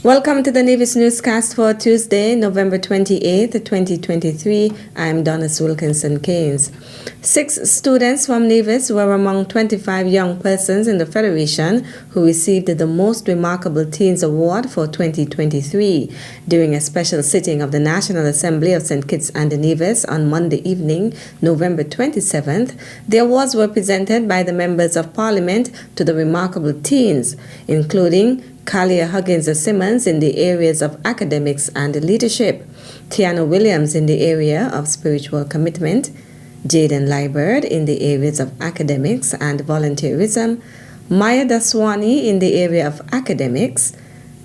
Welcome to the Nevis newscast for Tuesday, November 28th, 2023. I'm Donis Wilkinson Keynes. 6 students from Nevis were among 25 young persons in the Federation who received the Most Remarkable Teens Award for 2023. During a special sitting of the National Assembly of St. Kitts and Nevis on Monday evening, November 27th, the awards were presented by the members of Parliament to the remarkable teens, including Kalia Huggins-Simmons in the areas of academics and leadership, Tiana Williams in the area of spiritual commitment, Jaden Liebert in the areas of academics and volunteerism, Maya Daswani in the area of academics,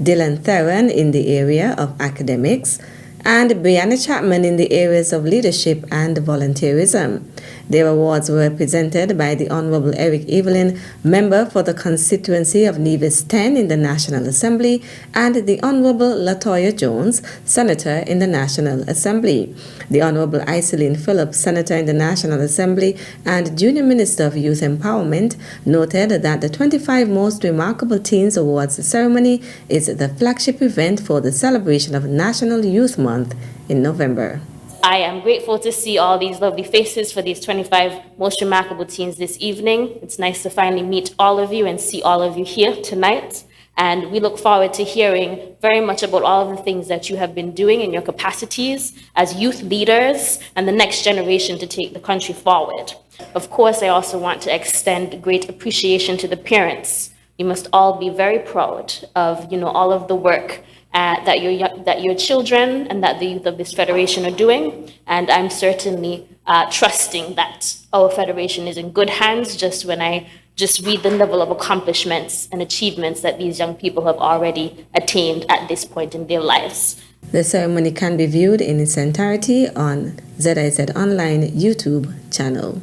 Dylan Theron in the area of academics, and Brianna Chapman in the areas of leadership and volunteerism. Their awards were presented by the Honorable Eric Evelyn, member for the constituency of Nevis 10 in the National Assembly, and the Honorable Latoya Jones, senator in the National Assembly. The Honorable Iselene Phillips, senator in the National Assembly and Junior Minister of Youth Empowerment, noted that the 25 Most Remarkable Teens Awards ceremony is the flagship event for the celebration of National Youth Month in November. I am grateful to see all these lovely faces for these 25 most remarkable teens this evening. It's nice to finally meet all of you and see all of you here tonight. And we look forward to hearing very much about all of the things that you have been doing in your capacities as youth leaders and the next generation to take the country forward. Of course, I also want to extend great appreciation to the parents. You must all be very proud of, all of the work that your children and that the youth of this federation are doing. And I'm certainly trusting that our federation is in good hands just when I read the level of accomplishments and achievements that these young people have already attained at this point in their lives. The ceremony can be viewed in its entirety on ZIZ Online YouTube channel.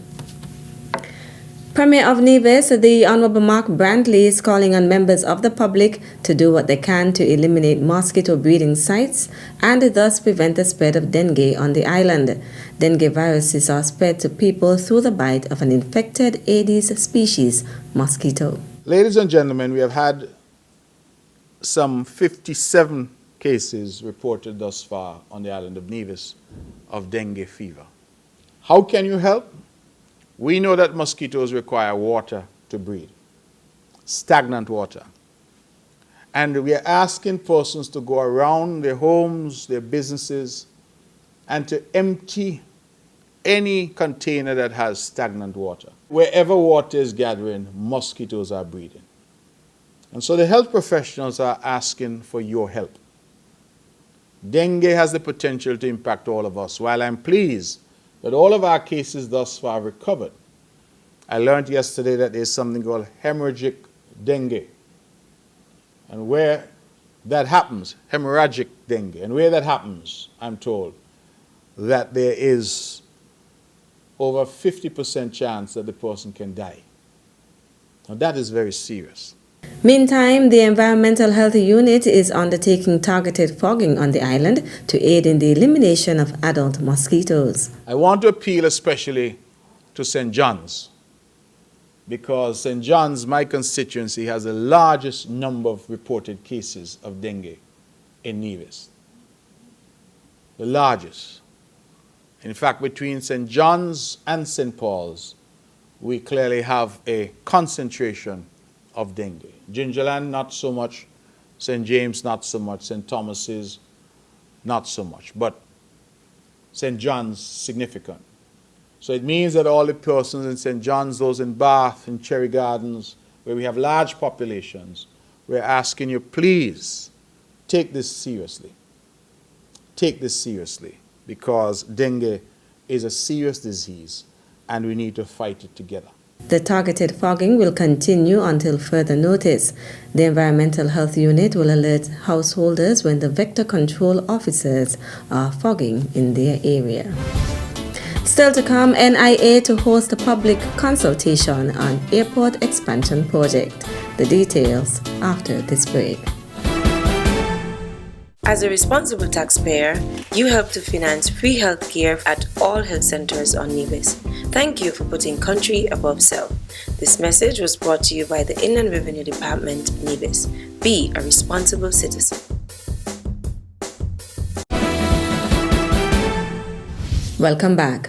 Premier of Nevis, the Honorable Mark Brantley, is calling on members of the public to do what they can to eliminate mosquito breeding sites and thus prevent the spread of dengue on the island. Dengue viruses are spread to people through the bite of an infected Aedes species mosquito. Ladies and gentlemen, we have had some 57 cases reported thus far on the island of Nevis of dengue fever. How can you help? We know that mosquitoes require water to breed, stagnant water. And we are asking persons to go around their homes, their businesses, and to empty any container that has stagnant water. Wherever water is gathering, mosquitoes are breeding. And so the health professionals are asking for your help. Dengue has the potential to impact all of us. While I'm pleased that all of our cases thus far recovered, I learned yesterday that there's something called hemorrhagic dengue. And where that happens, hemorrhagic dengue, and where that happens, I'm told that there is over 50% chance that the person can die. Now that is very serious. Meantime, the Environmental Health Unit is undertaking targeted fogging on the island to aid in the elimination of adult mosquitoes. I want to appeal especially to St. John's, because St. John's, my constituency, has the largest number of reported cases of dengue in Nevis. The largest. In fact, between St. John's and St. Paul's, we clearly have a concentration of dengue. Gingerland, not so much. St. James, not so much. St. Thomas's, not so much. But St. John's, significant. So it means that all the persons in St. John's, those in Bath, in Cherry Gardens, where we have large populations, we're asking you, please, take this seriously. Take this seriously, because dengue is a serious disease, and we need to fight it together. The targeted fogging will continue until further notice. The Environmental Health Unit will alert householders when the vector control officers are fogging in their area. Still to come, NIA to host a public consultation on airport expansion project. The details after this break. As a responsible taxpayer, you help to finance free health care at all health centers on Nevis. Thank you for putting country above self. This message was brought to you by the Inland Revenue Department, Nevis. Be a responsible citizen. Welcome back.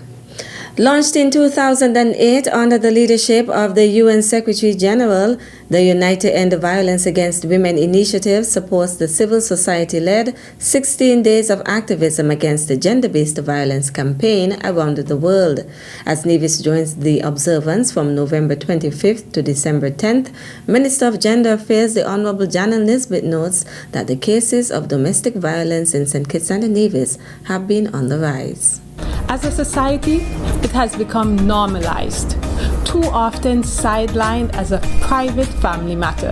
Launched in 2008 under the leadership of the UN Secretary General, the United End Violence Against Women initiative supports the civil society-led 16 Days of Activism Against the Gender-Based Violence campaign around the world. As Nevis joins the observance from November 25th to December 10th, Minister of Gender Affairs, the Honorable Janet Nisbet, notes that the cases of domestic violence in St. Kitts and Nevis have been on the rise. As a society, it has become normalized, too often sidelined as a private family matter.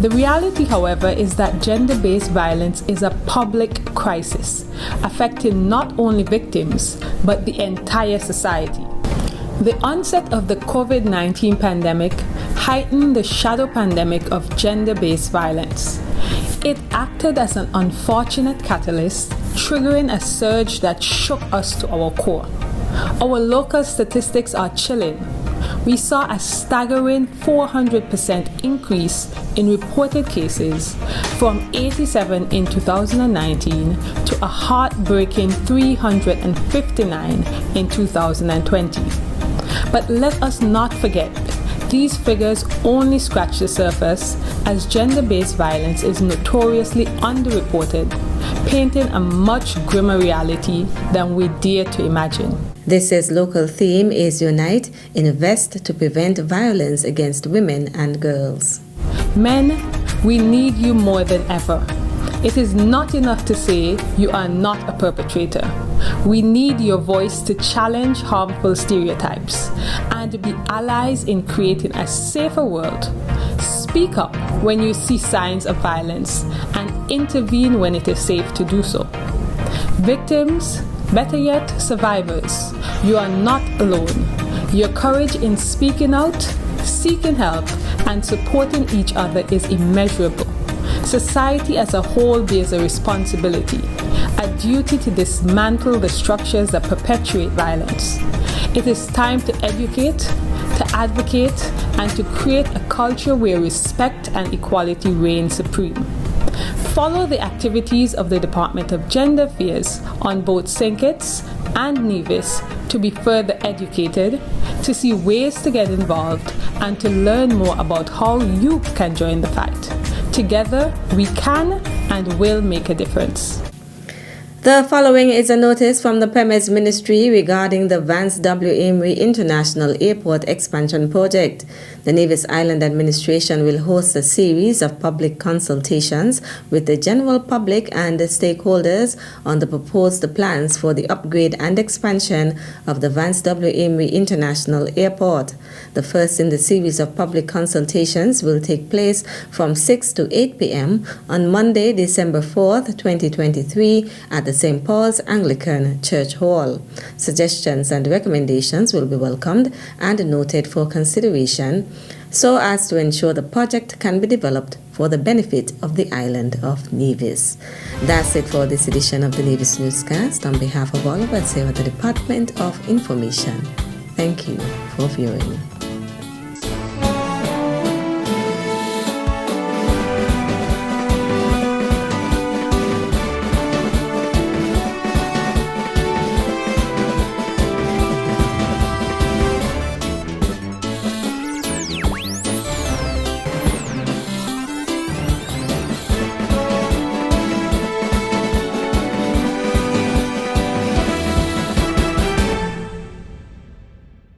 The reality, however, is that gender-based violence is a public crisis, affecting not only victims, but the entire society. The onset of the COVID-19 pandemic heightened the shadow pandemic of gender-based violence. It acted as an unfortunate catalyst, triggering a surge that shook us to our core. Our local statistics are chilling. We saw a staggering 400% increase in reported cases from 87 in 2019 to a heartbreaking 359 in 2020. But let us not forget, these figures only scratch the surface, as gender-based violence is notoriously underreported, painting a much grimmer reality than we dare to imagine. This year's local theme is Unite, Invest to Prevent Violence Against Women and Girls. Men, we need you more than ever. It is not enough to say you are not a perpetrator. We need your voice to challenge harmful stereotypes and be allies in creating a safer world. Speak up when you see signs of violence and intervene when it is safe to do so. Victims, better yet, survivors, you are not alone. Your courage in speaking out, seeking help, and supporting each other is immeasurable. Society as a whole bears a responsibility, a duty to dismantle the structures that perpetuate violence. It is time to educate, to advocate, and to create a culture where respect and equality reign supreme. Follow the activities of the Department of Gender Affairs on both St. Kitts and Nevis to be further educated, to see ways to get involved, and to learn more about how you can join the fight. Together, we can and will make a difference. The following is a notice from the Premise Ministry regarding the Vance W. Amory International Airport Expansion Project. The Nevis Island Administration will host a series of public consultations with the general public and the stakeholders on the proposed plans for the upgrade and expansion of the Vance W. Amory International Airport. The first in the series of public consultations will take place from 6 to 8 p.m. on Monday, December 4th, 2023 at the St. Paul's Anglican Church Hall. Suggestions and recommendations will be welcomed and noted for consideration so as to ensure the project can be developed for the benefit of the island of Nevis. That's it for this edition of the Nevis Newscast. On behalf of all of us here at the Department of Information, thank you for viewing.